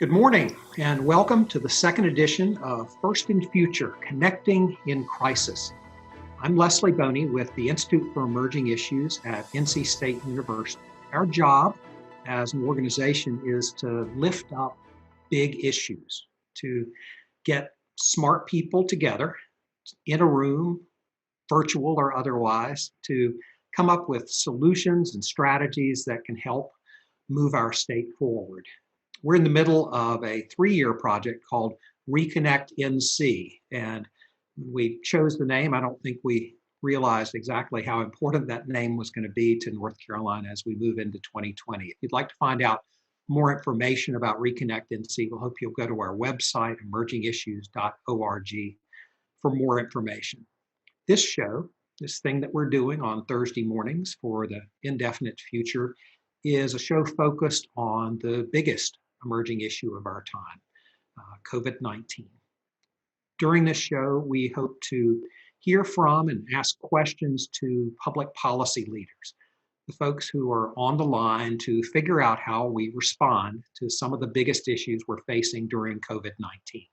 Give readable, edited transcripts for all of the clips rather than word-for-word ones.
Good morning and welcome to the second edition of First in Future, Connecting in Crisis. I'm Leslie Boney with the Institute for Emerging Issues at NC State University. Our job as an organization is to lift up big issues, to get smart people together in a room, virtual or otherwise, to come up with solutions and strategies that can help move our state forward. We're in the middle of a 3-year project called Reconnect NC, and we chose the name. I don't think we realized exactly how important that name was going to be to North Carolina as we move into 2020. If you'd like to find out more information about Reconnect NC, we'll hope you'll go to our website, emergingissues.org, for more information. This show, this thing that we're doing on Thursday mornings for the indefinite future, is a show focused on the biggest emerging issue of our time, COVID-19. During this show, we hope to hear from and ask questions to public policy leaders, the folks who are on the line to figure out how we respond to some of the biggest issues we're facing during COVID-19.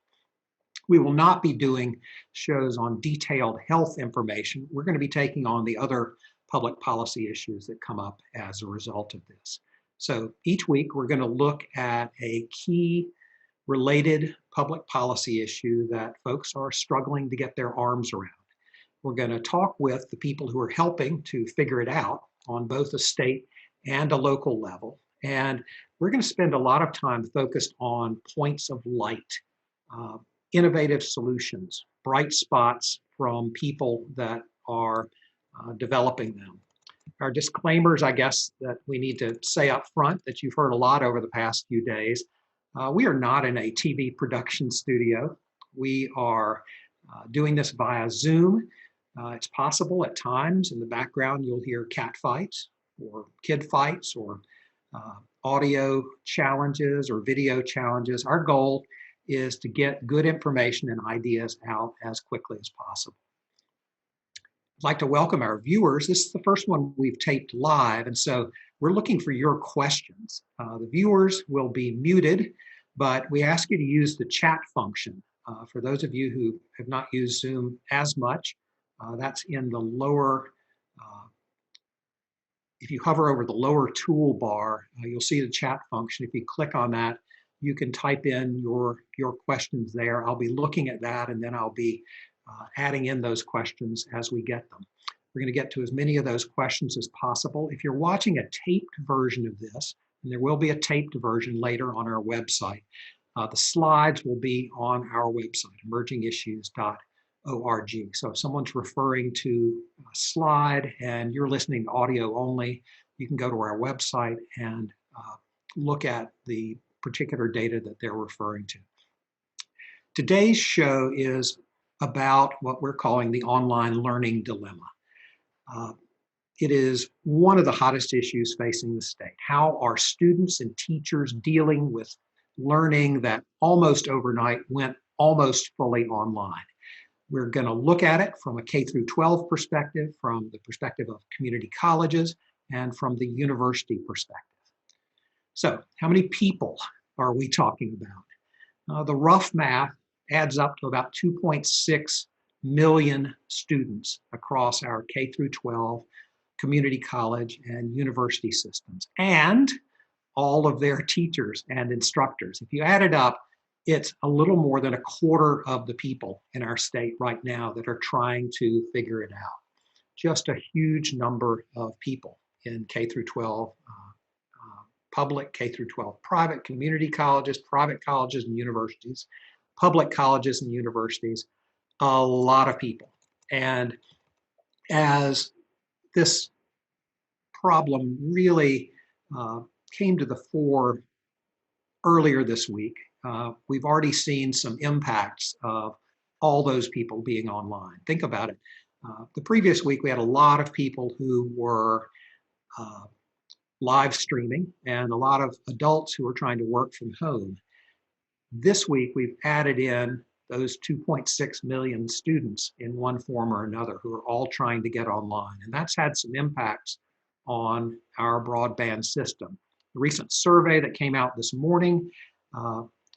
We will not be doing shows on detailed health information. We're going to be taking on the other public policy issues that come up as a result of this. So each week we're going to look at a key related public policy issue that folks are struggling to get their arms around. We're going to talk with the people who are helping to figure it out on both a state and a local level. And we're going to spend a lot of time focused on points of light, innovative solutions, bright spots from people that are developing them. Our disclaimers, I guess, that we need to say up front that you've heard a lot over the past few days. We are not in a TV production studio. We are doing this via Zoom. It's possible at times in the background you'll hear cat fights or kid fights or audio challenges or video challenges. Our goal is to get good information and ideas out as quickly as possible. I'd like to welcome our viewers. This is the first one we've taped live, and so we're looking for your questions. The viewers will be muted, but we ask you to use the chat function. For those of you who have not used Zoom as much, that's in the lower, if you hover over the lower toolbar, you'll see the chat function. If you click on that, you can type in your questions there. I'll be looking at that, and then I'll be adding in those questions as we get them. We're going to get to as many of those questions as possible. If you're watching a taped version of this, and there will be a taped version later on our website, the slides will be on our website, emergingissues.org. So if someone's referring to a slide and you're listening to audio only, you can go to our website and look at the particular data that they're referring to. Today's show is about what we're calling the online learning dilemma. It is one of the hottest issues facing the state. How are students and teachers dealing with learning that almost overnight went almost fully online? We're going to look at it from a K through 12 perspective, from the perspective of community colleges, and from the university perspective. So, how many people are we talking about? The rough math adds up to about 2.6 million students across our K through 12 community college and university systems, and all of their teachers and instructors. If you add it up, it's a little more than a quarter of the people in our state right now that are trying to figure it out. Just a huge number of people in K through 12 public, K through 12 private, community colleges, private colleges and universities, public colleges and universities, a lot of people. And as this problem really came to the fore earlier this week, we've already seen some impacts of all those people being online. Think about it. The previous week, we had a lot of people who were live streaming and a lot of adults who were trying to work from home. This week, we've added in those 2.6 million students in one form or another who are all trying to get online. And that's had some impacts on our broadband system. The recent survey that came out this morning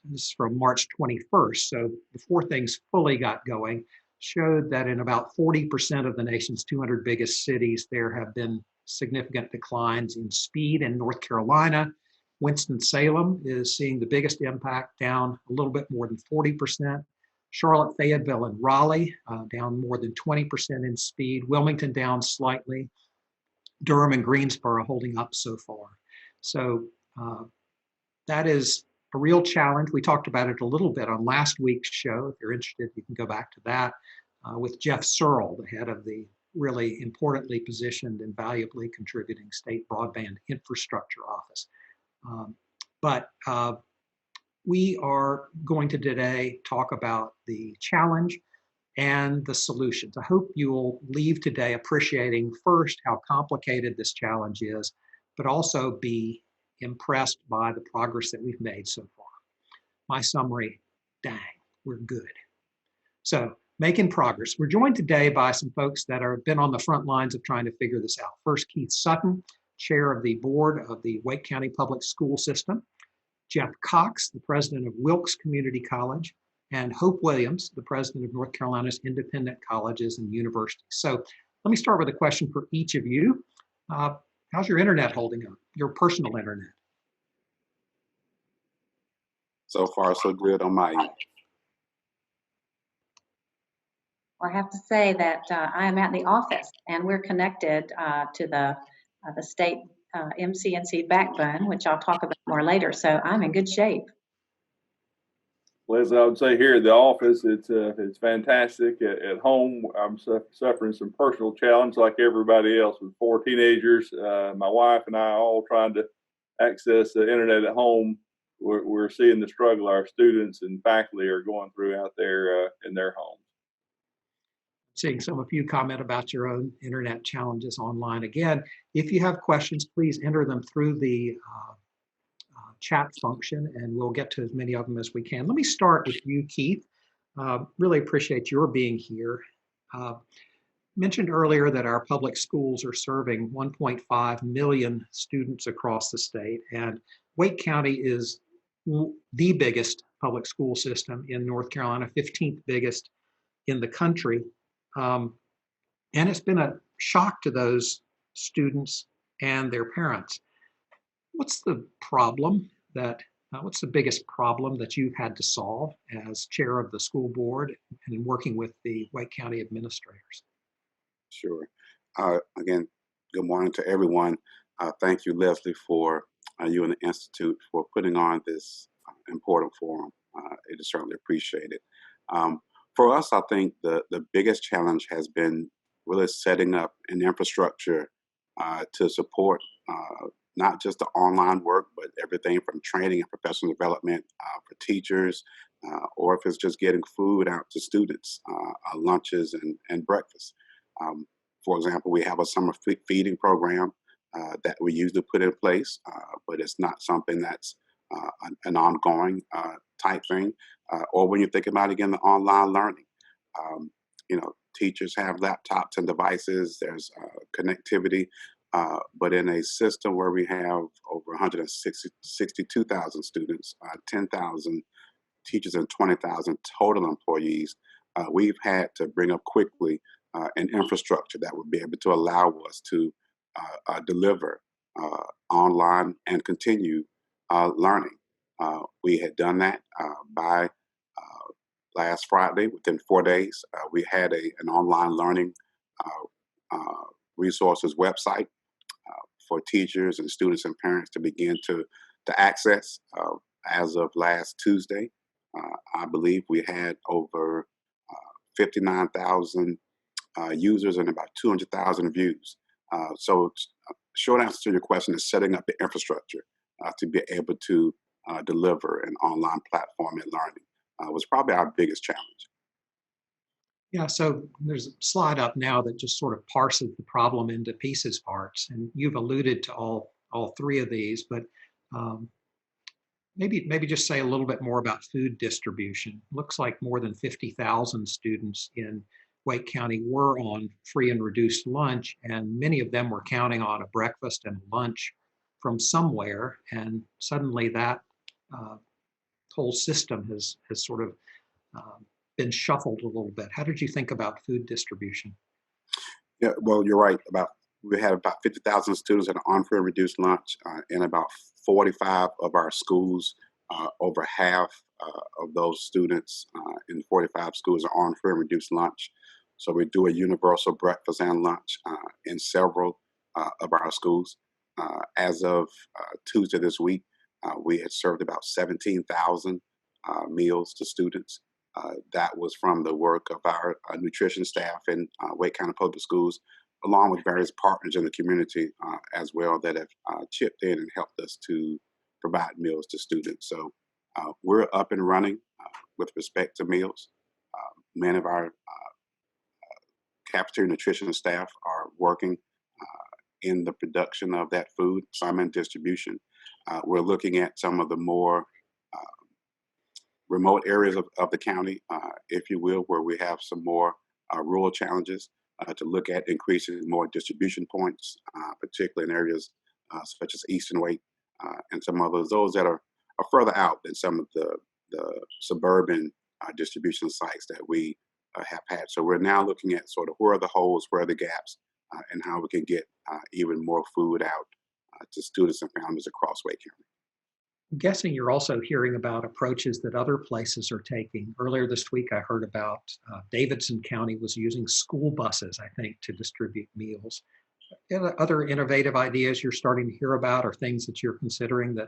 this is from March 21st, so before things fully got going, showed that in about 40% of the nation's 200 biggest cities, there have been significant declines in speed. In North Carolina, Winston-Salem is seeing the biggest impact, down a little bit more than 40%. Charlotte, Fayetteville, and Raleigh down more than 20% in speed. Wilmington down slightly. Durham and Greensboro holding up so far. So that is a real challenge. We talked about it a little bit on last week's show. If you're interested, you can go back to that with Jeff Searle, the head of the really importantly positioned and valuably contributing State Broadband Infrastructure Office. But we are going to today talk about the challenge and the solutions. I hope you will leave today appreciating first how complicated this challenge is, but also be impressed by the progress that we've made so far. My summary, dang, we're good. So making progress. We're joined today by some folks that have been on the front lines of trying to figure this out. First, Keith Sutton, chair of the board of the Wake County Public School System. Jeff Cox, the president of Wilkes Community College, and Hope Williams, the president of North Carolina's Independent Colleges and Universities. So let me start with a question for each of you. How's your internet holding up, your personal internet? So far, so good on my end. Well, I have to say that I am at the office and we're connected to the state MCNC backbone, which I'll talk about more later. So I'm in good shape. Well, as I would say here at the office, it's fantastic. At home, I'm suffering some personal challenge like everybody else with 4 teenagers. My wife and I all trying to access the internet at home. We're seeing the struggle our students and faculty are going through out there in their homes. Seeing some of you comment about your own internet challenges online. Again, if you have questions, please enter them through the chat function and we'll get to as many of them as we can. Let me start with you, Keith. Really appreciate your being here. Mentioned earlier that our public schools are serving 1.5 million students across the state, and Wake County is the biggest public school system in North Carolina, 15th biggest in the country. And it's been a shock to those students and their parents. What's the problem what's the biggest problem that you've had to solve as chair of the school board and in working with the Wake County administrators? Sure. Again, good morning to everyone. Thank you, Leslie, for you and the Institute for putting on this important forum. It is certainly appreciated. For us, I think the biggest challenge has been really setting up an infrastructure to support not just the online work, but everything from training and professional development for teachers, or if it's just getting food out to students, lunches and breakfast. For example, we have a summer feeding program that we usually put in place, but it's not something that's an ongoing type thing. Or when you think about, again, the online learning, teachers have laptops and devices, there's connectivity, but in a system where we have over 162,000 students, 10,000 teachers and 20,000 total employees, we've had to bring up quickly an infrastructure that would be able to allow us to deliver online and continue learning. We had done that by last Friday. Within 4 days, we had an online learning resources website for teachers and students and parents to begin to access. As of last Tuesday, I believe we had over 59,000 users and about 200,000 views. So short answer to your question is setting up the infrastructure to be able to deliver an online platform and learning was probably our biggest challenge. Yeah, so there's a slide up now that just sort of parses the problem into pieces parts, and you've alluded to all 3 of these, but maybe just say a little bit more about food distribution. Looks like more than 50,000 students in Wake County were on free and reduced lunch, and many of them were counting on a breakfast and lunch from somewhere, and suddenly that whole system has sort of been shuffled a little bit. How did you think about food distribution? Yeah, well, you're right. We had about 50,000 students at an on-free and reduced lunch in about 45 of our schools. Over half of those students in 45 schools are on free and reduced lunch. So we do a universal breakfast and lunch in several of our schools. As of Tuesday this week, we had served about 17,000 meals to students. That was from the work of our nutrition staff in Wake County Public Schools, along with various partners in the community as well that have chipped in and helped us to provide meals to students. So we're up and running with respect to meals. Many of our cafeteria nutrition staff are working in the production of that food, some in distribution. We're looking at some of the more remote areas of the county, if you will, where we have some more rural challenges to look at increasing more distribution points, particularly in areas such as Eastern Wake and some others, those that are further out than some of the suburban distribution sites that we have had. So we're now looking at sort of where are the holes, where are the gaps, and how we can get even more food out to students and families across Wake County. I'm guessing you're also hearing about approaches that other places are taking. Earlier this week, I heard about Davidson County was using school buses, I think, to distribute meals. Other innovative ideas you're starting to hear about or things that you're considering that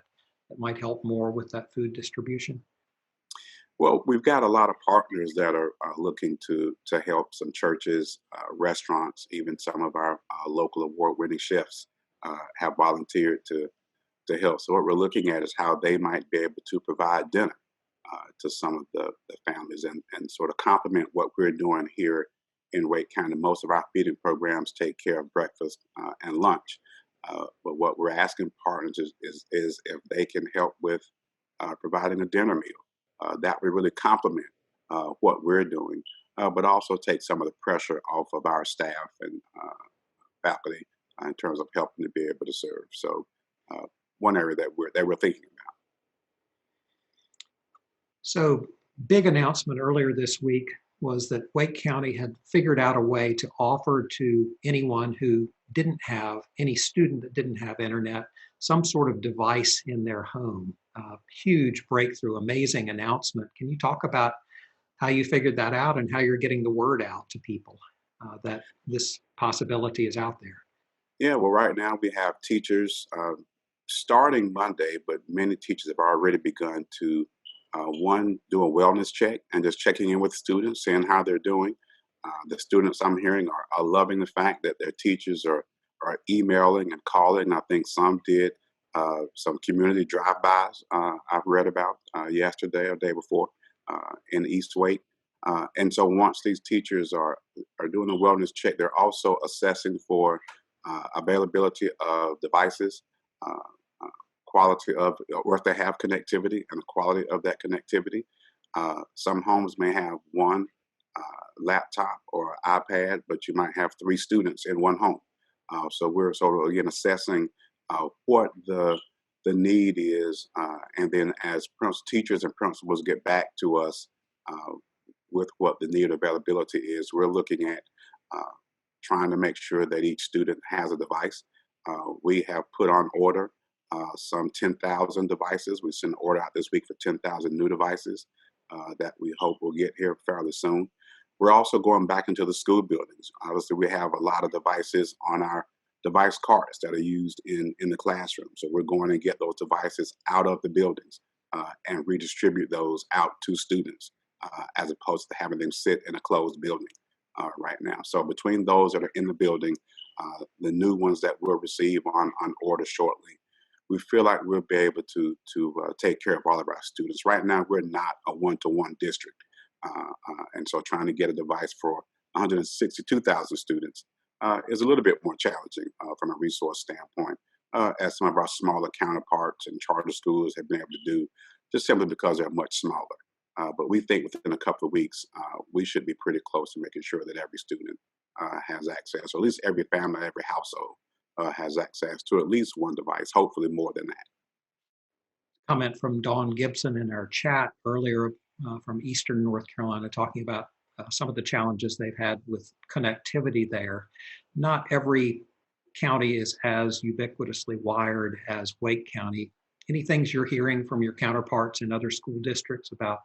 might help more with that food distribution? Well, we've got a lot of partners that are looking to help. Some churches, restaurants, even some of our local award-winning chefs have volunteered to help. So what we're looking at is how they might be able to provide dinner to some of the families and sort of complement what we're doing here in Wake County. Most of our feeding programs take care of breakfast and lunch. But what we're asking partners is if they can help with providing a dinner meal. That would really complement what we're doing, but also take some of the pressure off of our staff and faculty in terms of helping to be able to serve. So one area that we're thinking about. So big announcement earlier this week was that Wake County had figured out a way to offer to anyone who didn't have, any student that didn't have internet, some sort of device in their home. Huge breakthrough, amazing announcement. Can you talk about how you figured that out and how you're getting the word out to people that this possibility is out there? Yeah, well, right now we have teachers starting Monday, but many teachers have already begun to one, do a wellness check and just checking in with students, seeing how they're doing. The students I'm hearing are loving the fact that their teachers are emailing and calling. I think some did some community drive-bys I've read about yesterday or day before in East Wake. And so once these teachers are doing a wellness check, they're also assessing for availability of devices, quality of, or if they have connectivity and the quality of that connectivity. Some homes may have one laptop or iPad, but you might have 3 students in one home. So we're sort of, again, assessing what the need is, and then as teachers and principals get back to us with what the need availability is, we're looking at trying to make sure that each student has a device. We have put on order some 10,000 devices. We sent an order out this week for 10,000 new devices that we hope will get here fairly soon. We're also going back into the school buildings. Obviously, we have a lot of devices on our device carts that are used in the classroom. So we're going to get those devices out of the buildings and redistribute those out to students as opposed to having them sit in a closed building right now. So between those that are in the building, the new ones that we'll receive on order shortly, we feel like we'll be able to take care of all of our students. Right now, we're not a one-to-one district. And so trying to get a device for 162,000 students is a little bit more challenging from a resource standpoint, as some of our smaller counterparts and charter schools have been able to do, just simply because they're much smaller. But we think within a couple of weeks, we should be pretty close to making sure that every student has access, or at least every family, every household has access to at least one device, hopefully more than that. comment from Dawn Gibson in our chat earlier from Eastern North Carolina, talking about some of the challenges they've had with connectivity there. Not every county is as ubiquitously wired as Wake County. Any things you're hearing from your counterparts in other school districts about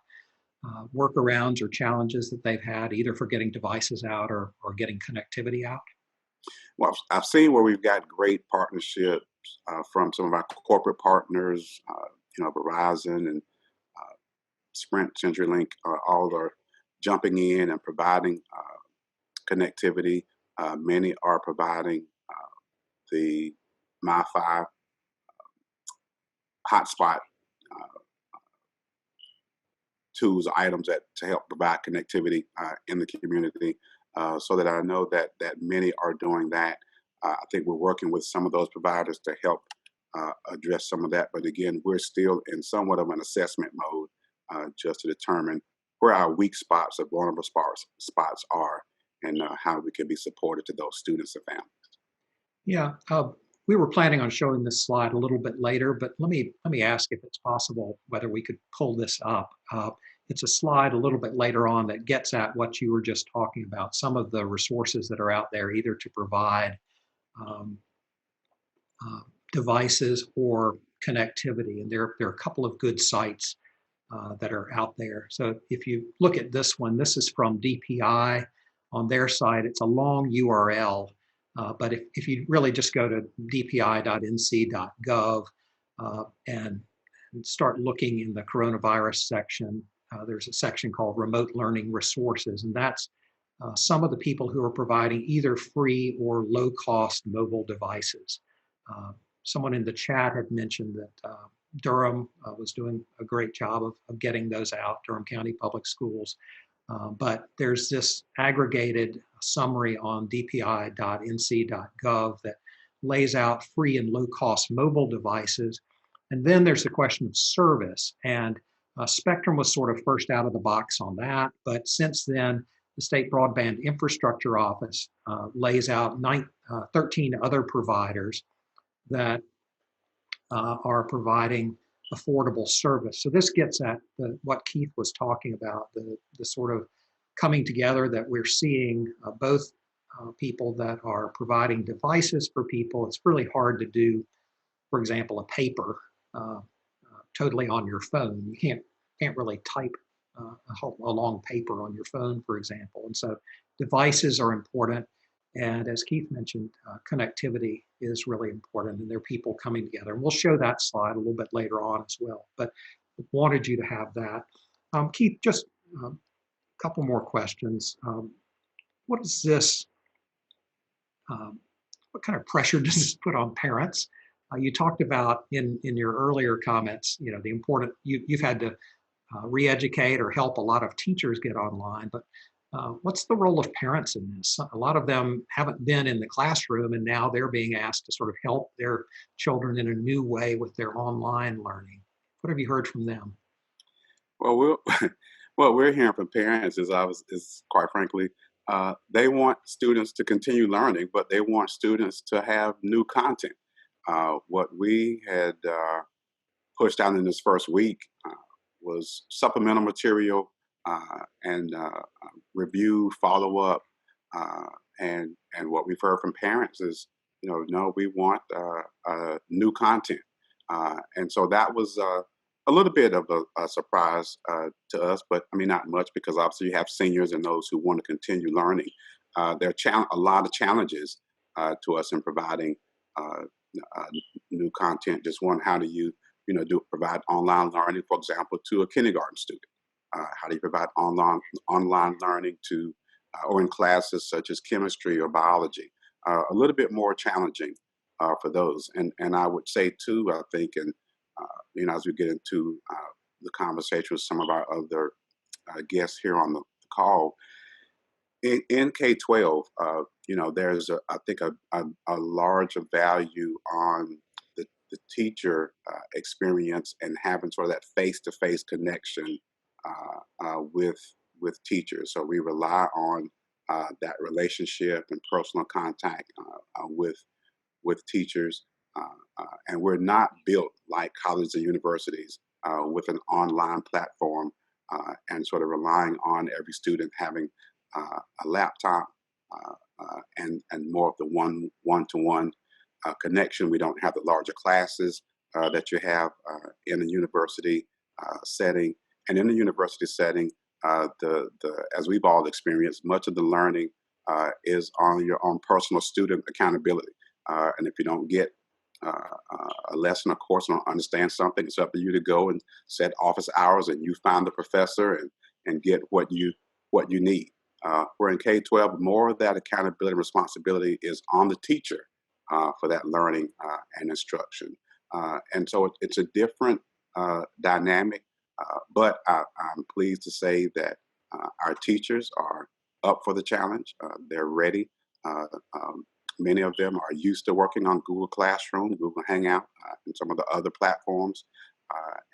workarounds or challenges that they've had, either for getting devices out or getting connectivity out? Well, I've seen where we've got great partnerships from some of our corporate partners, Verizon and Sprint, CenturyLink, all are jumping in and providing connectivity. Many are providing the MiFi hotspot tools, items to help provide connectivity in the community. So that I know that many are doing that. I think we're working with some of those providers to help address some of that. But again, we're still in somewhat of an assessment mode just to determine where our weak spots or vulnerable spots are and how we can be supportive to those students and families. Yeah, we were planning on showing this slide a little bit later, but let me ask if it's possible whether we could pull this up. It's a slide a little bit later on that gets at what you were just talking about, some of the resources that are out there either to provide devices or connectivity. And there are a couple of good sites that are out there. So if you look at this one, this is from DPI on their site. It's a long URL, but if you really just go to dpi.nc.gov and start looking in the coronavirus section, there's a section called Remote Learning Resources, and that's some of the people who are providing either free or low-cost mobile devices. Someone in the chat had mentioned that Durham was doing a great job of getting those out, Durham County Public Schools. But there's this aggregated summary on dpi.nc.gov that lays out free and low-cost mobile devices. And then there's the question of service. And Spectrum was sort of first out of the box on that. But since then, the State Broadband Infrastructure Office lays out 13 other providers that are providing affordable service. So this gets at what Keith was talking about, the sort of coming together that we're seeing, both people that are providing devices for people. It's really hard to do, for example, a paper totally on your phone. You can't really type a long paper on your phone, for example. And so devices are important. And as Keith mentioned, connectivity is really important, and there are people coming together. And we'll show that slide a little bit later on as well, but wanted you to have that. Keith, just a couple more questions. What is this? What kind of pressure does this put on parents? You talked about in your earlier comments, the important, you've had to re-educate or help a lot of teachers get online, but what's the role of parents in this? A lot of them haven't been in the classroom, and now they're being asked to sort of help their children in a new way with their online learning. What have you heard from them? Well, what we're hearing from parents is quite frankly, they want students to continue learning, but they want students to have new content. What we had pushed out in this first week was supplemental material and review, follow up, and what we've heard from parents is, no, we want new content, and so that was a little bit of a surprise to us, but I mean not much, because obviously you have seniors and those who want to continue learning. There are a lot of challenges to us in providing new content. Just one, how do you provide online learning, for example, to a kindergarten student? How do you provide online learning to or in classes such as chemistry or biology? A little bit more challenging for those. And I would say too, I think, and as we get into the conversation with some of our other guests here on the call, in K-12, there's I think a large value on the teacher experience and having sort of that face-to-face connection with teachers. So we rely on that relationship and personal contact with teachers. And we're not built like colleges and universities with an online platform and sort of relying on every student having a laptop and more of the one-to-one connection. We don't have the larger classes that you have in a university setting. And in the university setting, as we've all experienced, much of the learning is on your own personal student accountability. And if you don't get a lesson, a course, or don't understand something, it's up to you to go and set office hours, and you find the professor and get what you need. Where in K-12, more of that accountability and responsibility is on the teacher for that learning and instruction. And so it's a different dynamic, but I'm pleased to say that our teachers are up for the challenge. They're ready. Many of them are used to working on Google Classroom, Google Hangout, and some of the other platforms,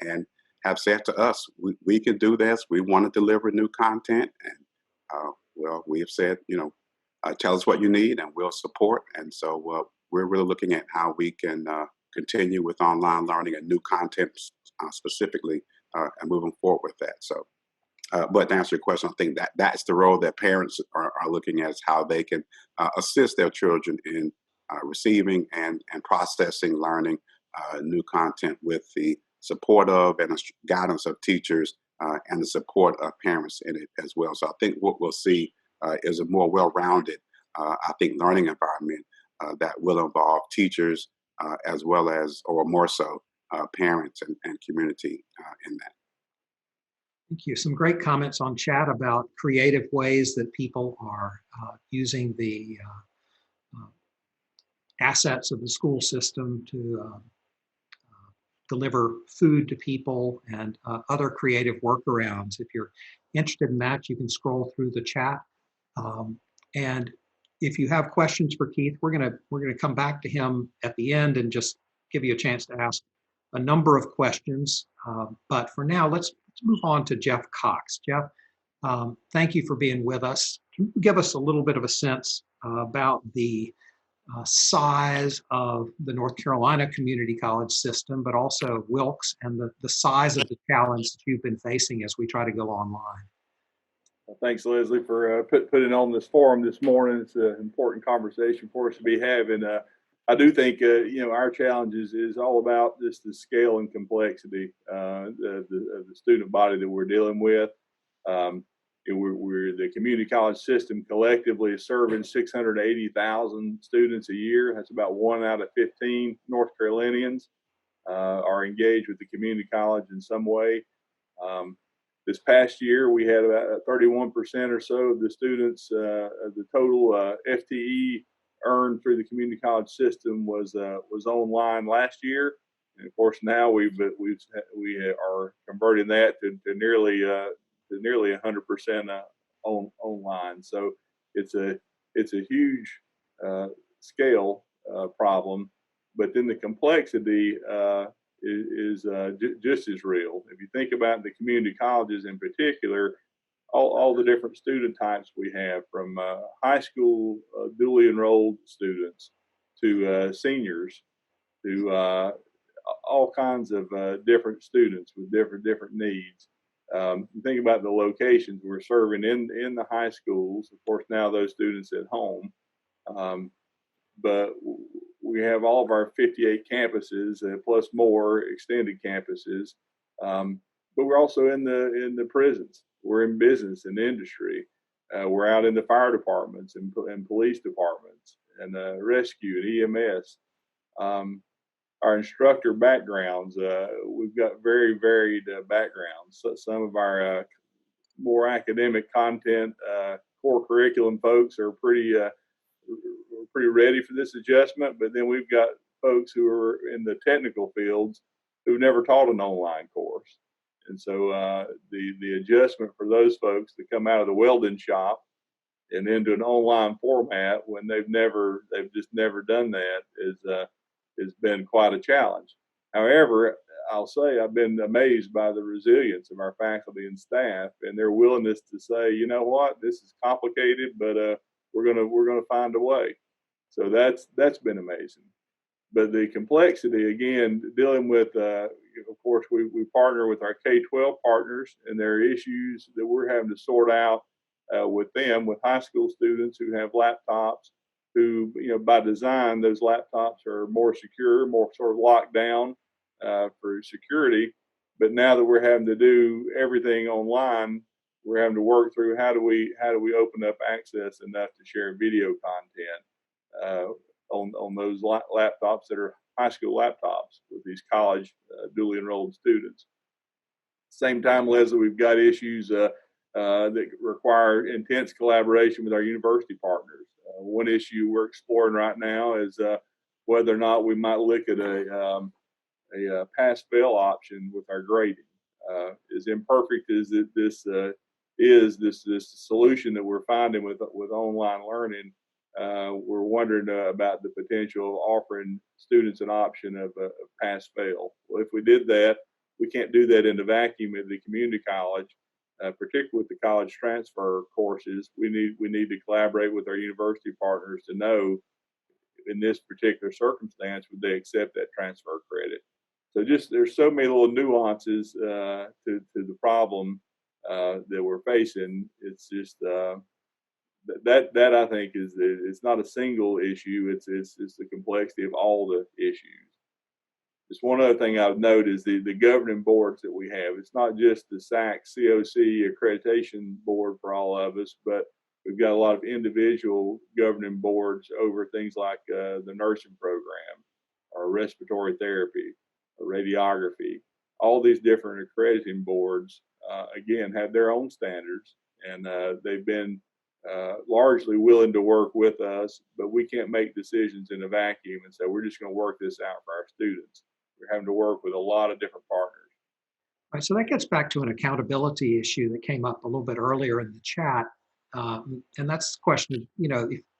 and have said to us, we can do this. We want to deliver new content. And well, we have said, tell us what you need and we'll support. And so we're really looking at how we can continue with online learning and new content specifically and moving forward with that. So, but to answer your question, I think that's the role that parents are looking at, is how they can assist their children in receiving and processing learning new content with the support of and guidance of teachers and the support of parents in it as well. So I think what we'll see is a more well-rounded, learning environment that will involve teachers as well as, or more so, parents and community in that. Thank you. Some great comments on chat about creative ways that people are using the assets of the school system to deliver food to people and other creative workarounds. If you're interested in that, you can scroll through the chat. And if you have questions for Keith, we're gonna come back to him at the end and just give you a chance to ask a number of questions. But for now, let's move on to Jeff Cox. Jeff, thank you for being with us. Can you give us a little bit of a sense about the size of the North Carolina Community College system, but also Wilkes, and the size of the challenge that you've been facing as we try to go online? Well, thanks, Leslie, for putting on this forum this morning. It's an important conversation for us to be having. I do think, our challenge is all about just the scale and complexity of the student body that we're dealing with. We're the community college system collectively is serving 680,000 students a year. That's about 1 out of 15 North Carolinians are engaged with the community college in some way. This past year, we had about 31% or so of the students, of the total FTE earned through the community college system was online last year. And of course, now we are converting that to nearly 100% online. So it's a huge scale problem, but then the complexity is just as real. If you think about the community colleges in particular, all the different student types we have, from high school dually enrolled students to seniors to all kinds of different students with different needs. Think about the locations we're serving in the high schools. Of course, now those students at home, but we have all of our 58 campuses plus more extended campuses. But we're also in the prisons. We're in business and industry. We're out in the fire departments and police departments and rescue and EMS. Our instructor backgrounds, we've got very varied backgrounds. So some of our more academic content, core curriculum folks are pretty ready for this adjustment, but then we've got folks who are in the technical fields who've never taught an online course. And so the adjustment for those folks to come out of the welding shop and into an online format when they've just never done that has been quite a challenge. However, I'll say I've been amazed by the resilience of our faculty and staff and their willingness to say, you know what, this is complicated, but we're gonna find a way. So that's been amazing. But the complexity, again, dealing with, of course, we partner with our K-12 partners, and there are issues that we're having to sort out with them, with high school students who have laptops, who, by design, those laptops are more secure, more sort of locked down for security. But now that we're having to do everything online, we're having to work through how do we open up access enough to share video content on those laptops that are high school laptops with these college dually enrolled students. Same time, Leslie, we've got issues that require intense collaboration with our university partners. One issue we're exploring right now is whether or not we might look at a pass-fail option with our grading. As imperfect as this solution that we're finding with online learning, we're wondering about the potential of offering students an option of pass-fail. Well, if we did that, we can't do that in a vacuum at the community college, particularly with the college transfer courses. We need to collaborate with our university partners to know, in this particular circumstance, would they accept that transfer credit. So just there's so many little nuances to the problem that we're facing. It's just that I think it's not a single issue. It's the complexity of all the issues. Just one other thing I would note is the governing boards that we have. It's not just the SAC COC accreditation board for all of us, but we've got a lot of individual governing boards over things like the nursing program, or respiratory therapy, or radiography. All these different accrediting boards, again, have their own standards, and they've been largely willing to work with us, but we can't make decisions in a vacuum, and so we're just going to work this out for our students. We're having to work with a lot of different partners. All right, so that gets back to an accountability issue that came up a little bit earlier in the chat, and that's the question.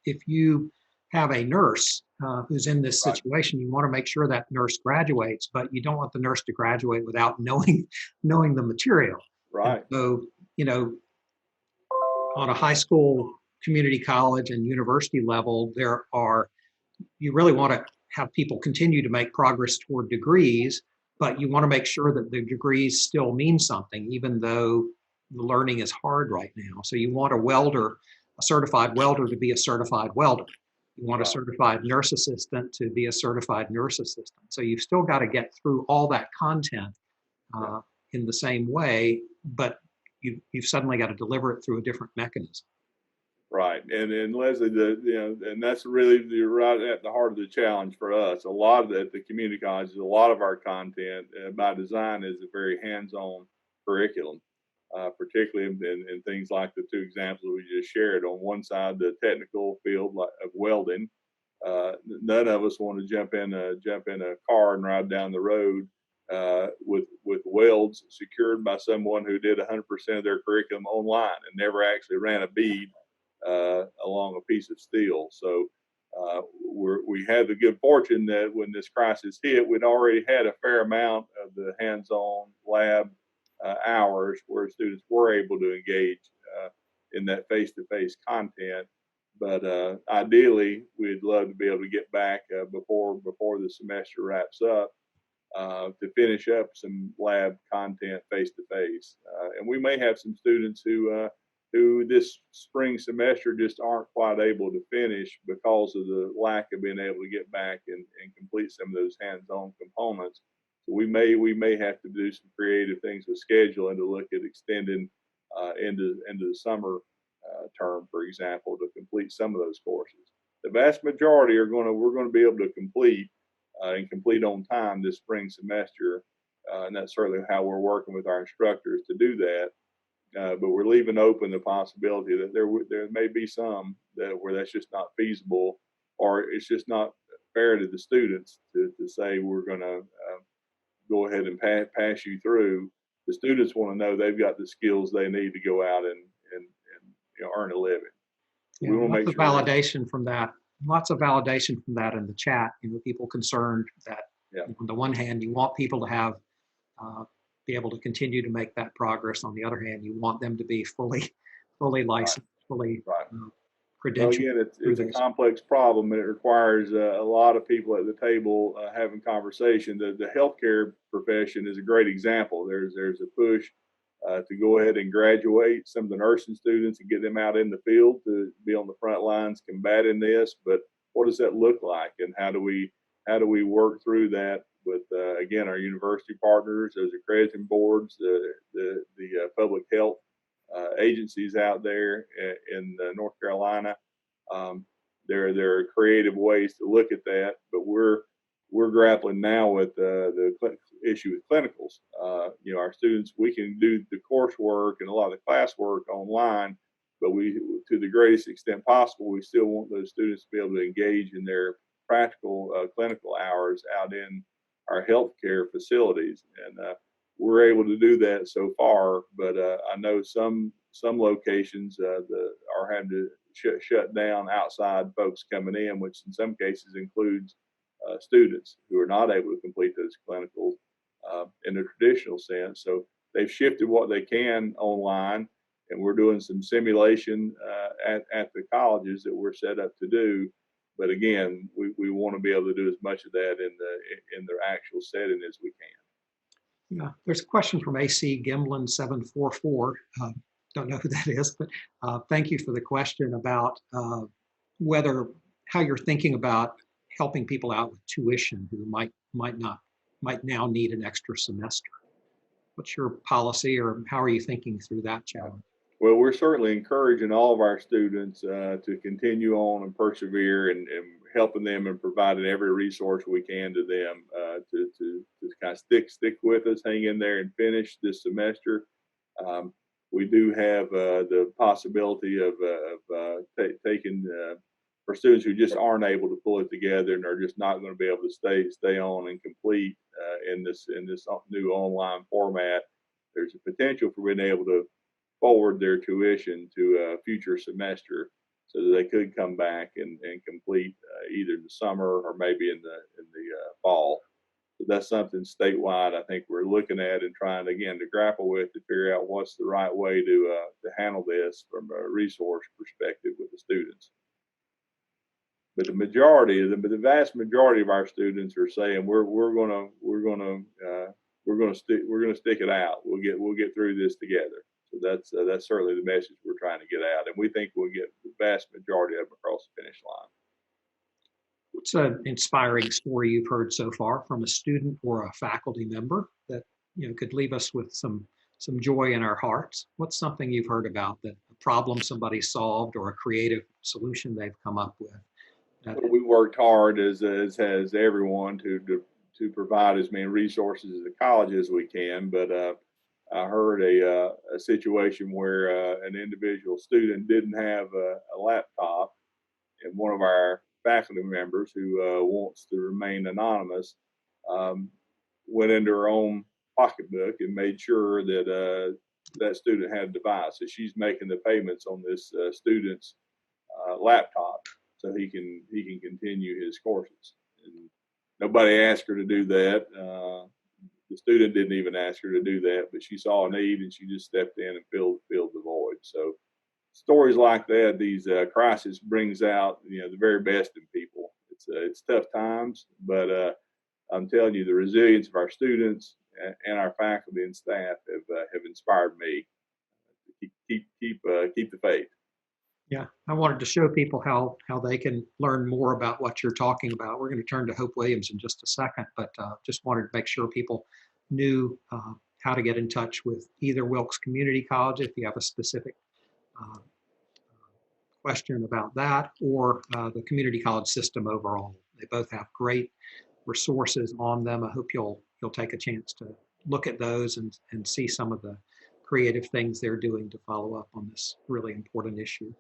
If you have a nurse who's in this situation, you want to make sure that nurse graduates, but you don't want the nurse to graduate without knowing the material. Right. And so, on a high school, community college, and university level, you really want to have people continue to make progress toward degrees, but you want to make sure that the degrees still mean something, even though the learning is hard right now. So you want a certified welder to be a certified welder. You want a certified nurse assistant to be a certified nurse assistant. So you've still got to get through all that content in the same way, but you've suddenly got to deliver it through a different mechanism. Right, and Leslie, and that's really right at the heart of the challenge for us. A lot of at the community colleges, a lot of our content by design is a very hands-on curriculum, particularly in things like the two examples we just shared. On one side, the technical field of welding, none of us want to jump in a car and ride down the road with welds secured by someone who did 100% of their curriculum online and never actually ran a bead along a piece of steel. So we had the good fortune that when this crisis hit, we'd already had a fair amount of the hands-on lab hours where students were able to engage in that face-to-face content. But ideally, we'd love to be able to get back before the semester wraps up to finish up some lab content face-to-face. And we may have some students who this spring semester just aren't quite able to finish because of the lack of being able to get back and complete some of those hands-on components. So we may have to do some creative things with scheduling to look at extending into the summer term, for example, to complete some of those courses. The vast majority we're going to be able to complete and complete on time this spring semester, and that's certainly how we're working with our instructors to do that. But we're leaving open the possibility that there may be some where that's just not feasible, or it's just not fair to the students to say we're going to go ahead and pass you through. The students want to know they've got the skills they need to go out and earn a living. Yeah, we want to make sure validation from that. Lots of validation from that in the chat. People concerned that on the one hand, you want people to have be able to continue to make that progress. On the other hand, you want them to be fully licensed, fully credential. Again, it's a complex problem, and it requires a lot of people at the table having conversation. The healthcare profession is a great example. There's a push to go ahead and graduate some of the nursing students and get them out in the field to be on the front lines combating this. But what does that look like, and how do we work through that with again, our university partners, those accrediting boards, the public health agencies out there in North Carolina. There are creative ways to look at that, but we're grappling now with the issue with clinicals. Our students, we can do the coursework and a lot of the classwork online, but to the greatest extent possible, we still want those students to be able to engage in their practical clinical hours out in our healthcare facilities, and we're able to do that so far. But I know some locations are having to shut down outside folks coming in, which in some cases includes students who are not able to complete those clinicals in the traditional sense. So they've shifted what they can online, and we're doing some simulation at the colleges that we're set up to do. But again, we want to be able to do as much of that in the actual setting as we can. Yeah, there's a question from AC Gimlin 744. Don't know who that is, but thank you for the question about how you're thinking about helping people out with tuition who might now need an extra semester. What's your policy, or how are you thinking through that challenge? Well, we're certainly encouraging all of our students to continue on and persevere, and helping them and providing every resource we can to them to kind of stick with us, hang in there, and finish this semester. We do have the possibility of taking for students who just aren't able to pull it together and are just not going to be able to stay on and complete in this new online format. There's a potential for being able to forward their tuition to a future semester, so that they could come back and complete either in the summer or maybe in the fall. So that's something statewide I think we're looking at and trying again to grapple with, to figure out what's the right way to handle this from a resource perspective with the students. But the vast majority of our students are saying we're gonna stick it out. We'll get through this together. So that's certainly the message we're trying to get out, and we think we'll get the vast majority of them across the finish line. What's an inspiring story you've heard so far from a student or a faculty member that could leave us with some joy in our hearts? What's something you've heard about, that a problem somebody solved or a creative solution they've come up with? Well, we worked hard, as has everyone, to provide as many resources as the college as we can. But I heard a situation where an individual student didn't have a laptop, and one of our faculty members, who wants to remain anonymous, went into her own pocketbook and made sure that that student had a device. So she's making the payments on this student's laptop, so he can continue his courses. And nobody asked her to do that. The student didn't even ask her to do that, but she saw a need and she just stepped in and filled the void. So stories like that, these crises, brings out the very best in people. It's tough times, but I'm telling you, the resilience of our students and our faculty and staff have inspired me to keep the faith. Yeah, I wanted to show people how they can learn more about what you're talking about. We're going to turn to Hope Williams in just a second, but just wanted to make sure people knew how to get in touch with either Wilkes Community College if you have a specific question about that, or the community college system overall. They both have great resources on them. I hope you'll take a chance to look at those and see some of the creative things they're doing to follow up on this really important issue.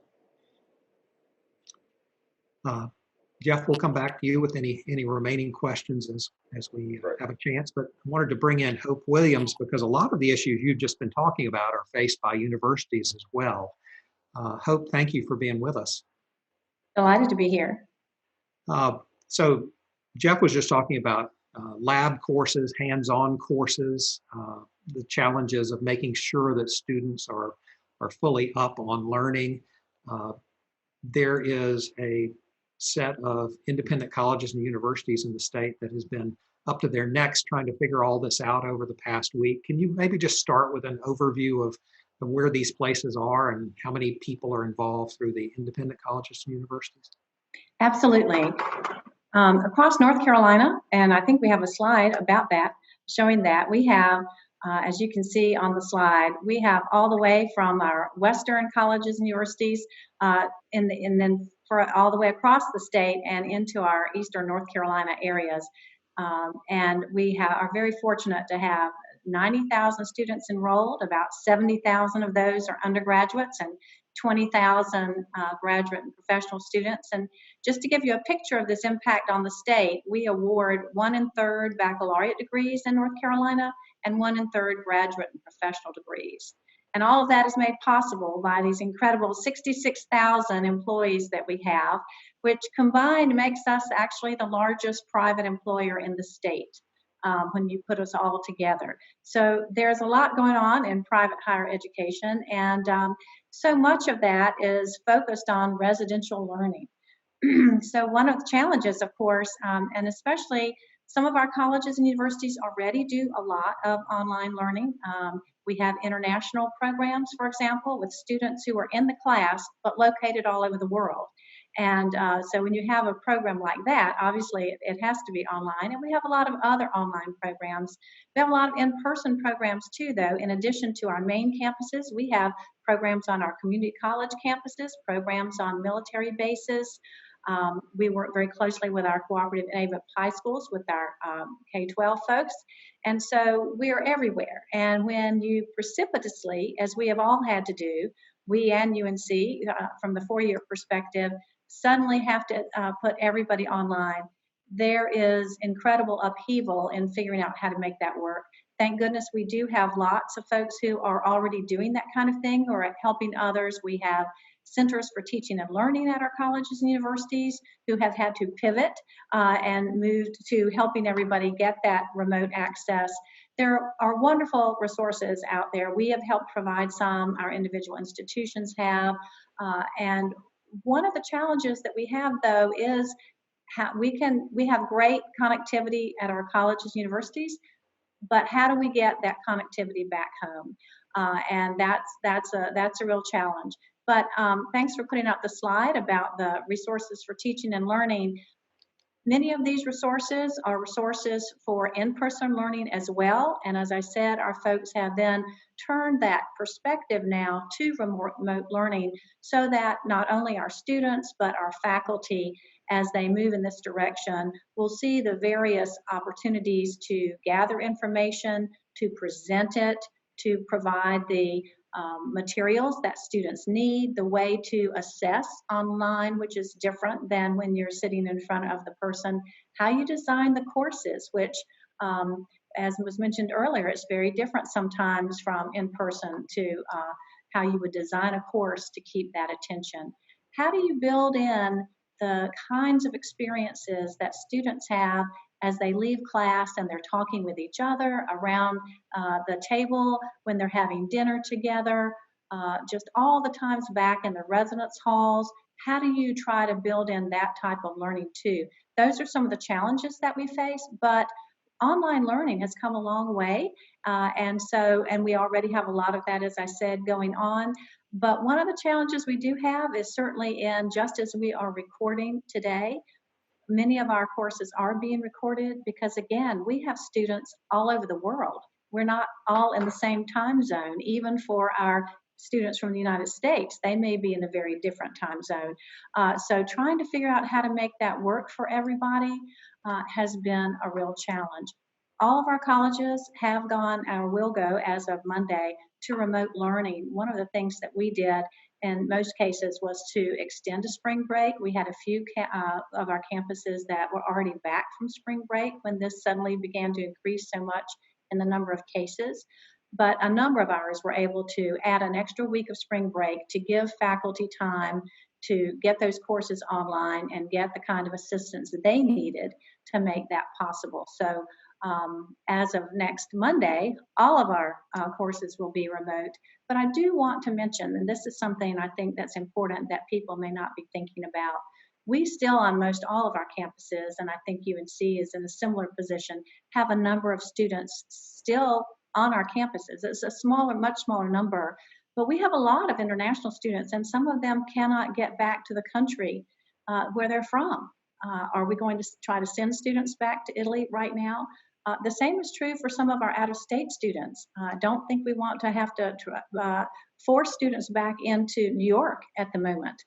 Jeff, we'll come back to you with any remaining questions as we have a chance, but I wanted to bring in Hope Williams because a lot of the issues you've just been talking about are faced by universities as well. Hope, thank you for being with us. Delighted to be here. So Jeff was just talking about lab courses, hands-on courses, the challenges of making sure that students are fully up on learning. there is a set of independent colleges and universities in the state that has been up to their necks trying to figure all this out over the past week. Can you maybe just start with an overview of where these places are and how many people are involved through the independent colleges and universities? Absolutely. Across North Carolina, and I think we have a slide about that, showing that we have, as you can see on the slide, we have all the way from our western colleges and universities, and then for all the way across the state and into our eastern North Carolina areas. And we are very fortunate to have 90,000 students enrolled. About 70,000 of those are undergraduates and 20,000 graduate and professional students. And just to give you a picture of this impact on the state, we award 1 1/3 baccalaureate degrees in North Carolina and 1 1/3 graduate and professional degrees. And all of that is made possible by these incredible 66,000 employees that we have, which combined makes us actually the largest private employer in the state when you put us all together. So there's a lot going on in private higher education, and so much of that is focused on residential learning. So one of the challenges, of course, and especially some of our colleges and universities already do a lot of online learning. We have international programs, for example, with students who are in the class but located all over the world. And so when you have a program like that, obviously it has to be online. And we have a lot of other online programs. We have a lot of in-person programs too, though. In addition to our main campuses, we have programs on our community college campuses, programs on military bases. We work very closely with our cooperative and AVIP high schools with our K-12 folks. And so we are everywhere. And when you precipitously, as we have all had to do, we and UNC, from the 4-year perspective, suddenly have to put everybody online, there is incredible upheaval in figuring out how to make that work. Thank goodness we do have lots of folks who are already doing that kind of thing or are helping others. We have centers for teaching and learning at our colleges and universities who have had to pivot and moved to helping everybody get that remote access. There are wonderful resources out there. We have helped provide some, our individual institutions have, and one of the challenges that we have, though, is how we have great connectivity at our colleges and universities, but how do we get that connectivity back home? And that's a real challenge. But thanks for putting out the slide about the resources for teaching and learning. Many of these resources are resources for in-person learning as well. And as I said, our folks have then turned that perspective now to remote learning so that not only our students, but our faculty, as they move in this direction, will see the various opportunities to gather information, to present it, to provide the materials that students need, the way to assess online, which is different than when you're sitting in front of the person, how you design the courses, which, as was mentioned earlier, it's very different sometimes from in person to how you would design a course to keep that attention. How do you build in the kinds of experiences that students have as they leave class and they're talking with each other around the table, when they're having dinner together, just all the times back in the residence halls? How do you try to build in that type of learning too? Those are some of the challenges that we face, but online learning has come a long way. And we already have a lot of that, as I said, going on. But one of the challenges we do have is certainly in, just as we are recording today, many of our courses are being recorded because, again, we have students all over the world. We're not all in the same time zone. Even for our students from the United States, they may be in a very different time zone. So trying to figure out how to make that work for everybody has been a real challenge. All of our colleges have gone, or will go as of Monday, to remote learning. One of the things that we did in most cases was to extend a spring break. We had a few of our campuses that were already back from spring break when this suddenly began to increase so much in the number of cases. But a number of ours were able to add an extra week of spring break to give faculty time to get those courses online and get the kind of assistance that they needed to make that possible. So As of next Monday, all of our courses will be remote. But I do want to mention, and this is something I think that's important that people may not be thinking about. We still, on most all of our campuses, and I think UNC is in a similar position, have a number of students still on our campuses. It's a smaller, much smaller number, but we have a lot of international students, and some of them cannot get back to the country where they're from. Are we going to try to send students back to Italy right now? The same is true for some of our out-of-state students. I don't think we want to have to force students back into New York at the moment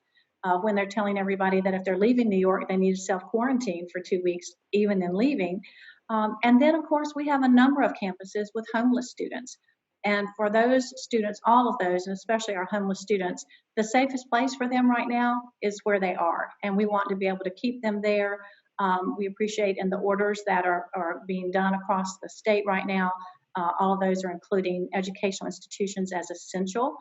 when they're telling everybody that if they're leaving New York, they need to self-quarantine for 2 weeks, even in leaving. And then, of course, we have a number of campuses with homeless students. And for those students, all of those, and especially our homeless students, the safest place for them right now is where they are. And we want to be able to keep them there. We appreciate in the orders that are being done across the state right now, all of those are including educational institutions as essential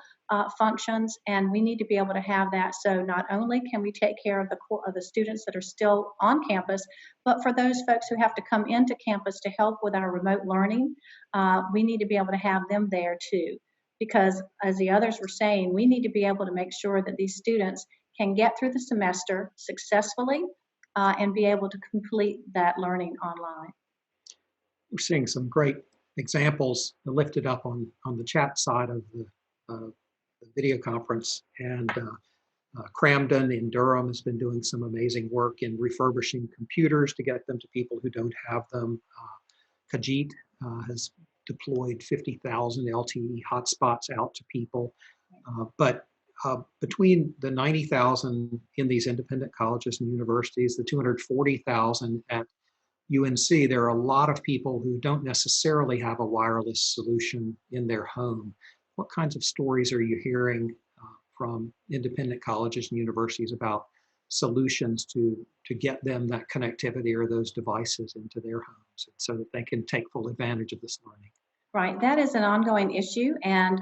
functions, and we need to be able to have that. So not only can we take care of the students that are still on campus, but for those folks who have to come into campus to help with our remote learning, we need to be able to have them there too. Because as the others were saying, we need to be able to make sure that these students can get through the semester successfully and be able to complete that learning online. We're seeing some great examples lifted up on the chat side of the video conference, and Cramden in Durham has been doing some amazing work in refurbishing computers to get them to people who don't have them. Khajiit has deployed 50,000 LTE hotspots out to people, but between the 90,000 in these independent colleges and universities, the 240,000 at UNC, there are a lot of people who don't necessarily have a wireless solution in their home. What kinds of stories are you hearing from independent colleges and universities about solutions to get them that connectivity or those devices into their homes so that they can take full advantage of this learning? Right, that is an ongoing issue, and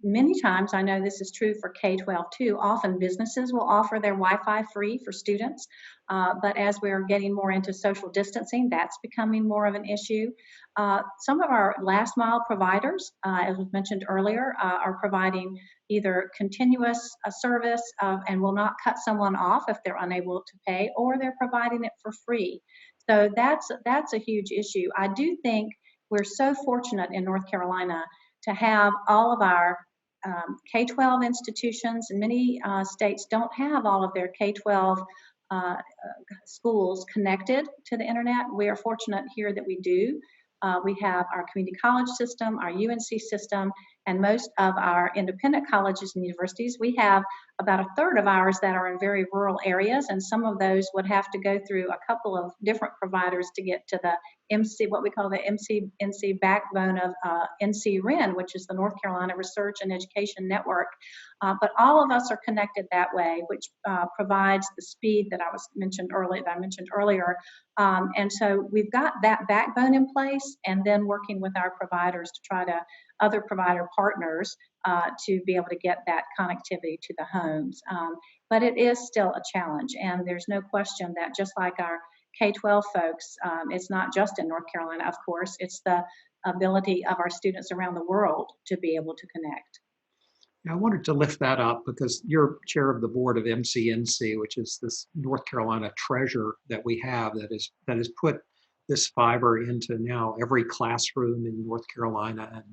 many times, I know this is true for K-12 too, often businesses will offer their Wi-Fi free for students, but as we're getting more into social distancing, that's becoming more of an issue. Some of our last mile providers, as was mentioned earlier, are providing either continuous service and will not cut someone off if they're unable to pay, or they're providing it for free. So that's a huge issue. I do think we're so fortunate in North Carolina to have all of our K-12 institutions, and many states don't have all of their K-12 schools connected to the internet. We are fortunate here that we do. We have our community college system, our UNC system, and most of our independent colleges and universities. We have about a third of ours that are in very rural areas, and some of those would have to go through a couple of different providers to get to the MC, what we call the NC backbone of NCREN, which is the North Carolina Research and Education Network. But all of us are connected that way, which provides the speed that I mentioned earlier. And so we've got that backbone in place, and then working with our providers to try to other provider partners to be able to get that connectivity to the homes. But it is still a challenge, and there's no question that just like our K-12 folks, it's not just in North Carolina, of course, it's the ability of our students around the world to be able to connect. I wanted to lift that up because you're chair of the board of MCNC, which is this North Carolina treasure that we have that has put this fiber into now every classroom in North Carolina, and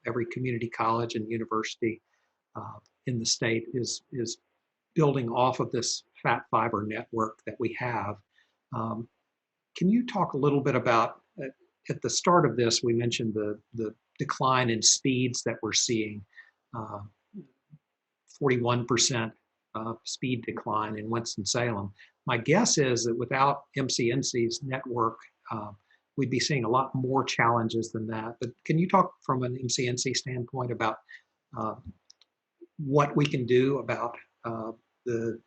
every community college and university in the state is building off of this fat fiber network that we have. Can you talk a little bit about, at the start of this, we mentioned the decline in speeds that we're seeing, 41% speed decline in Winston-Salem. My guess is that without MCNC's network, we'd be seeing a lot more challenges than that. But can you talk from an MCNC standpoint about what we can do about the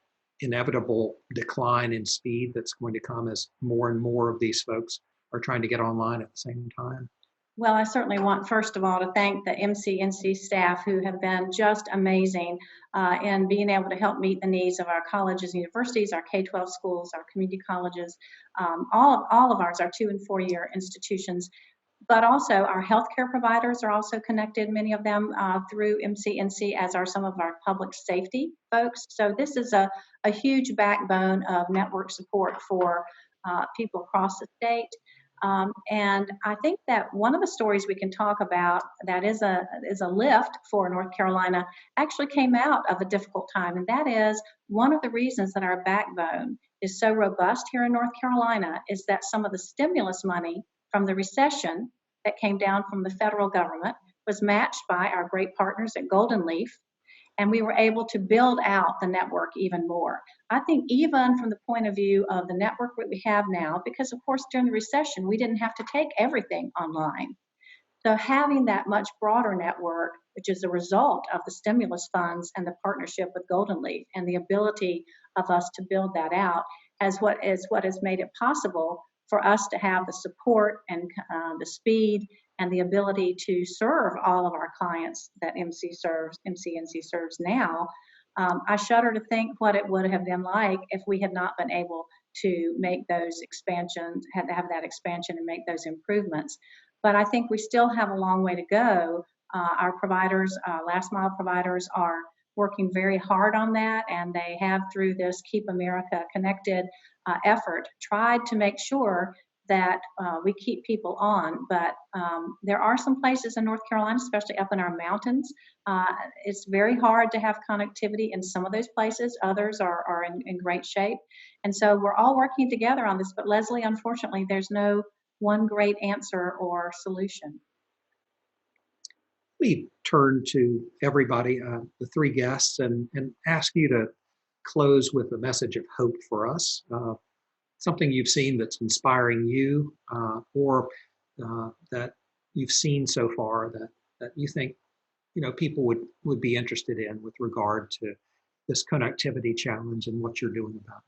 inevitable decline in speed that's going to come as more and more of these folks are trying to get online at the same time? Well, I certainly want, first of all, to thank the MCNC staff who have been just amazing in being able to help meet the needs of our colleges and universities, our K-12 schools, our community colleges, all of ours, our 2- and 4-year institutions. But also our healthcare providers are also connected, many of them through MCNC, as are some of our public safety folks. So this is a huge backbone of network support for people across the state. And I think that one of the stories we can talk about that is a lift for North Carolina actually came out of a difficult time, and that is one of the reasons that our backbone is so robust here in North Carolina is that some of the stimulus money from the recession that came down from the federal government was matched by our great partners at Golden Leaf, and we were able to build out the network even more. I think even from the point of view of the network that we have now, because of course during the recession, we didn't have to take everything online. So having that much broader network, which is a result of the stimulus funds and the partnership with Golden Leaf and the ability of us to build that out, as what has made it possible for us to have the support and the speed and the ability to serve all of our clients that MCNC serves now. I shudder to think what it would have been like if we had not been able to make those expansions, had to have that expansion and make those improvements. But I think we still have a long way to go. Our providers, last mile providers, are working very hard on that, and they have, through this Keep America Connected effort, tried to make sure that we keep people on. But there are some places in North Carolina, especially up in our mountains, it's very hard to have connectivity in some of those places. Others are in great shape. And so we're all working together on this. But Leslie, unfortunately, there's no one great answer or solution. We turn to everybody, the three guests, and ask you to close with a message of hope for us. Something you've seen that's inspiring you, or that you've seen so far that you think people would be interested in with regard to this connectivity challenge and what you're doing about it.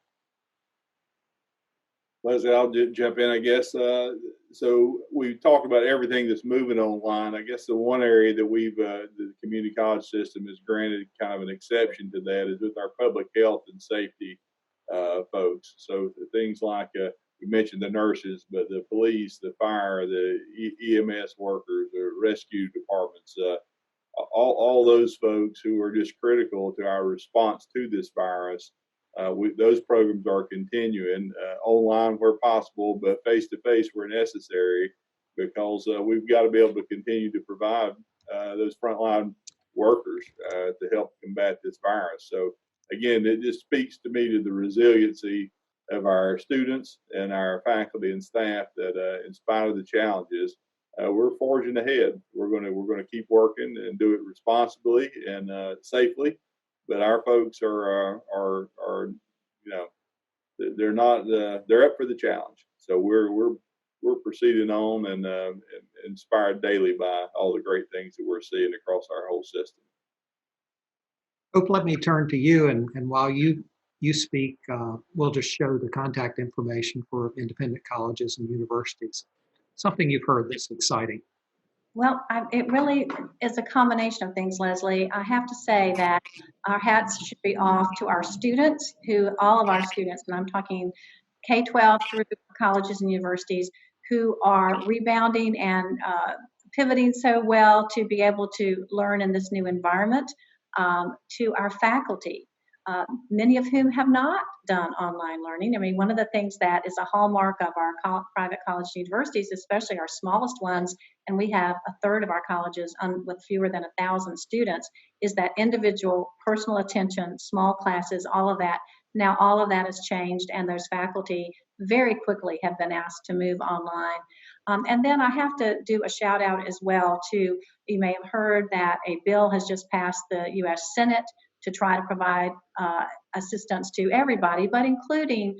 Leslie, I'll jump in, I guess. So we talked about everything that's moving online. I guess the one area that the community college system has granted kind of an exception to that is with our public health and safety folks. So things like, we mentioned the nurses, but the police, the fire, the EMS workers, the rescue departments, all those folks who are just critical to our response to this virus. Those programs are continuing online where possible, but face to face where necessary, because we've got to be able to continue to provide those frontline workers to help combat this virus. So again, it just speaks to me to the resiliency of our students and our faculty and staff that in spite of the challenges, we're forging ahead. We're going to keep working and do it responsibly and safely. But our folks are they're not they're up for the challenge. So we're proceeding on and inspired daily by all the great things that we're seeing across our whole system. Hope, let me turn to you, and while you speak, we'll just show the contact information for independent colleges and universities. Something you've heard that's exciting. Well, it really is a combination of things, Leslie. I have to say that our hats should be off to our students, all of our students, and I'm talking K-12 through colleges and universities, who are rebounding and pivoting so well to be able to learn in this new environment, to our faculty, many of whom have not done online learning. I mean, one of the things that is a hallmark of our private college universities, especially our smallest ones, and we have a third of our colleges with fewer than 1,000 students, is that individual personal attention, small classes, all of that. Now all of that has changed, and those faculty very quickly have been asked to move online. And then I have to do a shout out as well to, you may have heard that a bill has just passed the U.S. Senate to try to provide assistance to everybody, but including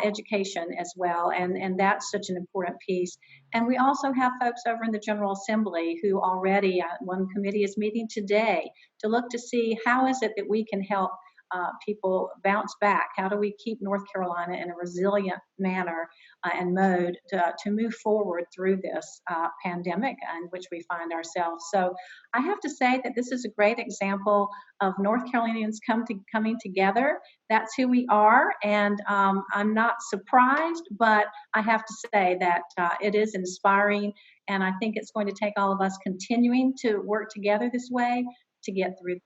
education as well. And that's such an important piece. And we also have folks over in the General Assembly who already, one committee is meeting today to look to see how is it that we can help people bounce back. How do we keep North Carolina in a resilient manner and mode to move forward through this pandemic in which we find ourselves. So I have to say that this is a great example of North Carolinians coming together. That's who we are, and I'm not surprised, but I have to say that it is inspiring, and I think it's going to take all of us continuing to work together this way to get through this.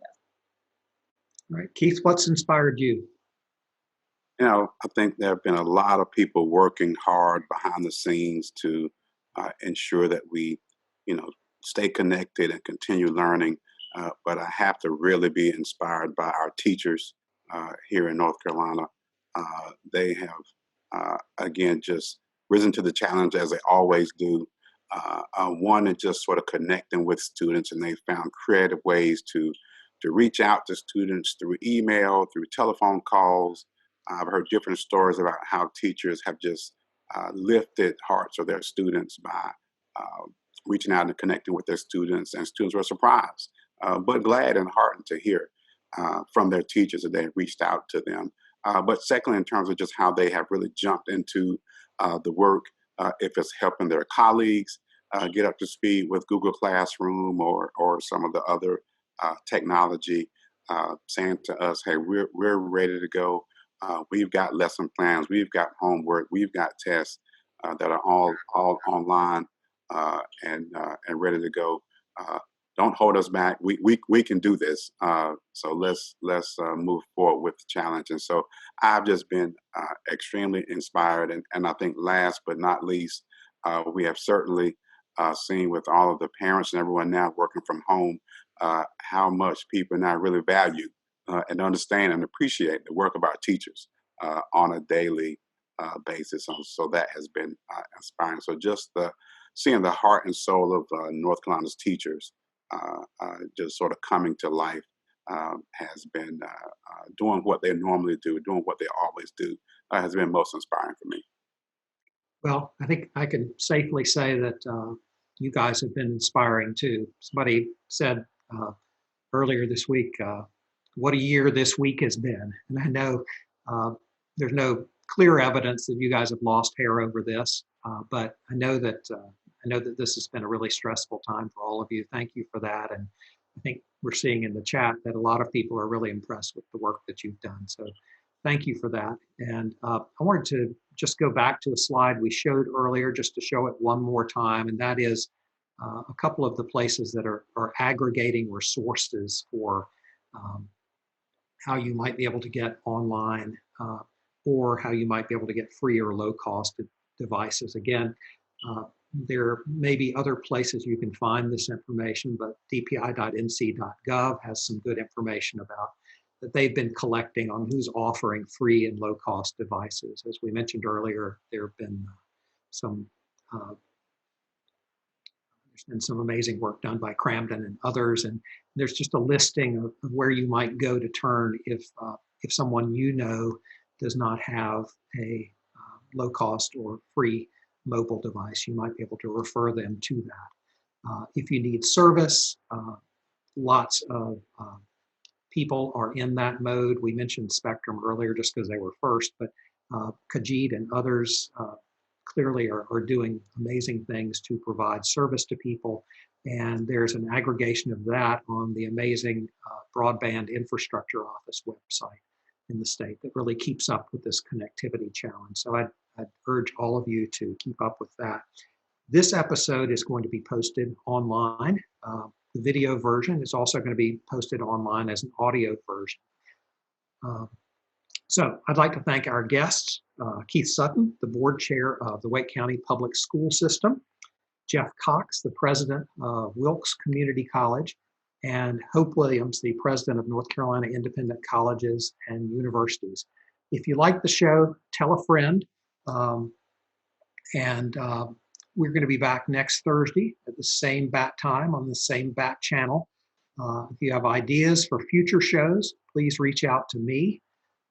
All right, Keith, what's inspired you? You know, I think there have been a lot of people working hard behind the scenes to ensure that we, you know, stay connected and continue learning. But I have to really be inspired by our teachers here in North Carolina. They have, again, just risen to the challenge as they always do. One is just sort of connecting with students, and they found creative ways to reach out to students through email, through telephone calls. I've heard different stories about how teachers have just lifted hearts of their students by reaching out and connecting with their students, and students were surprised, but glad and heartened to hear from their teachers that they reached out to them. But secondly, in terms of just how they have really jumped into the work, if it's helping their colleagues get up to speed with Google Classroom or some of the other technology, saying to us, hey, we're ready to go. We've got lesson plans, we've got homework, we've got tests that are all online and ready to go. Don't hold us back. We can do this. So let's move forward with the challenge. And so I've just been extremely inspired. And I think last but not least, we have certainly seen with all of the parents and everyone now working from home how much people now really value and understand and appreciate the work of our teachers on a daily basis. So that has been inspiring. So just seeing the heart and soul of North Carolina's teachers just sort of coming to life has been doing what they normally do, doing what they always do, has been most inspiring for me. Well, I think I can safely say that you guys have been inspiring too. Somebody said earlier this week, what a year this week has been. And I know there's no clear evidence that you guys have lost hair over this, but I know that this has been a really stressful time for all of you. Thank you for that. And I think we're seeing in the chat that a lot of people are really impressed with the work that you've done. So thank you for that. And I wanted to just go back to a slide we showed earlier just to show it one more time, and that is a couple of the places that are aggregating resources for how you might be able to get online or how you might be able to get free or low-cost devices. Again, there may be other places you can find this information, but dpi.nc.gov has some good information about that they've been collecting on who's offering free and low-cost devices. As we mentioned earlier, there have been there's been some amazing work done by Cramden and others, and there's just a listing of where you might go to turn if someone you know does not have a low-cost or free mobile device. You might be able to refer them to that. If you need service, lots of people are in that mode. We mentioned Spectrum earlier just because they were first, but Khajiit and others clearly are doing amazing things to provide service to people. And there's an aggregation of that on the amazing Broadband Infrastructure Office website in the state that really keeps up with this connectivity challenge. So I'd urge all of you to keep up with that. This episode is going to be posted online. The video version is also going to be posted online as an audio version. So I'd like to thank our guests, Keith Sutton, the board chair of the Wake County Public School System, Jeff Cox, the president of Wilkes Community College, and Hope Williams, the president of North Carolina Independent Colleges and Universities. If you like the show, tell a friend. We're going to be back next Thursday at the same bat time on the same bat channel. If you have ideas for future shows, please reach out to me.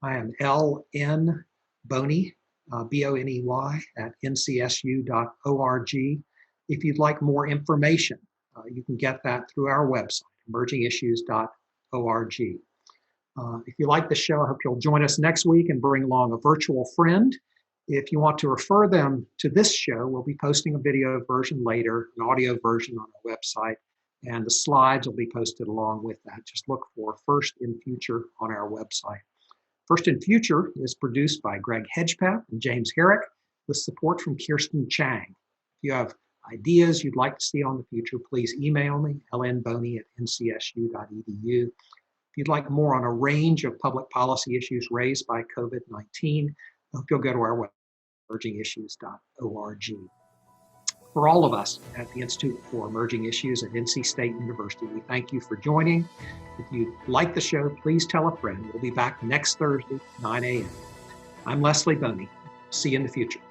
I am LN Boney, Boney at ncsu.org. If you'd like more information, you can get that through our website, emergingissues.org. If you like the show, I hope you'll join us next week and bring along a virtual friend. If you want to refer them to this show, we'll be posting a video version later, an audio version on our website, and the slides will be posted along with that. Just look for First in Future on our website. First in Future is produced by Greg Hedgepeth and James Herrick with support from Kirsten Chang. If you have ideas you'd like to see on the future, please email me, lnboney@ncsu.edu. If you'd like more on a range of public policy issues raised by COVID-19, I hope you'll go to our website, emergingissues.org. For all of us at the Institute for Emerging Issues at NC State University, we thank you for joining. If you like the show, please tell a friend. We'll be back next Thursday, 9 a.m. I'm Leslie Boney. See you in the future.